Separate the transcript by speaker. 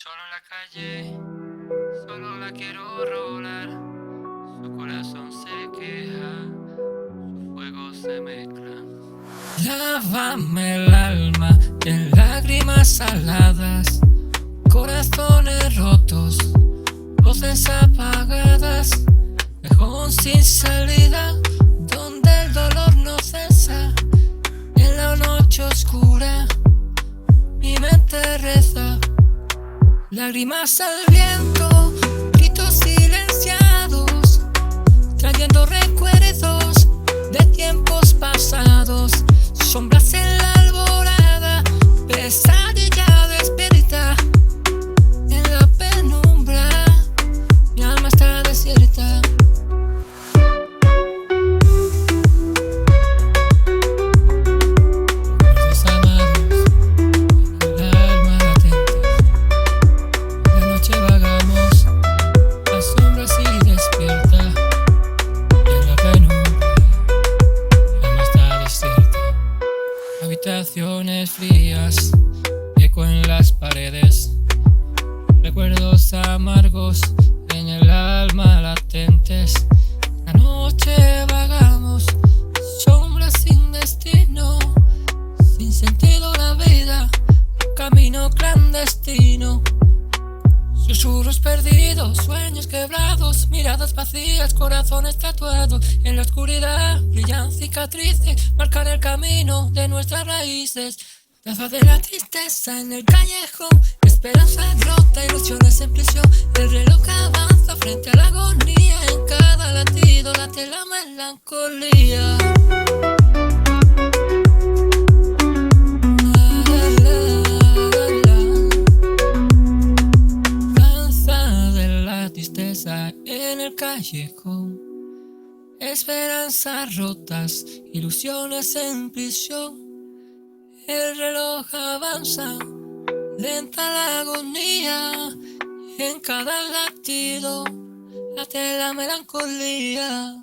Speaker 1: Solo en la calle, solo la quiero rolar. Su corazón se queja, su fuego se mezcla. Lávame el alma en lágrimas saladas, corazones rotos, voces apagadas, cajón sin salida, donde el dolor no cesa. En la noche oscura, mi mente reza. Lágrimas al viento, gritos silenciados, trayendo recuerdos de tiempos pasados. Sombras en la alborada, pesadilla despierta. En la penumbra, mi alma está desierta. Recuerdos amados, el alma latente. La noche vagamos, la sombra sí despierta. En la penumbra, mi alma está desierta. Habitaciones frías, eco en las paredes, recuerdos amargos en el alma latentes. La noche vagamos, sombras sin destino, sin sentido la vida, camino clandestino. Susurros perdidos, sueños quebrados, miradas vacías, corazones tatuados. En la oscuridad brillan cicatrices, marcan el camino de nuestras raíces. Plaza de la tristeza en el callejón, esperanza rota, ilusiones en prisión. El reloj avanza frente a la agonía, en cada latido late la melancolía. En el callejón, esperanzas rotas, ilusiones en prisión. El reloj avanza, lenta la agonía, en cada latido late la melancolía.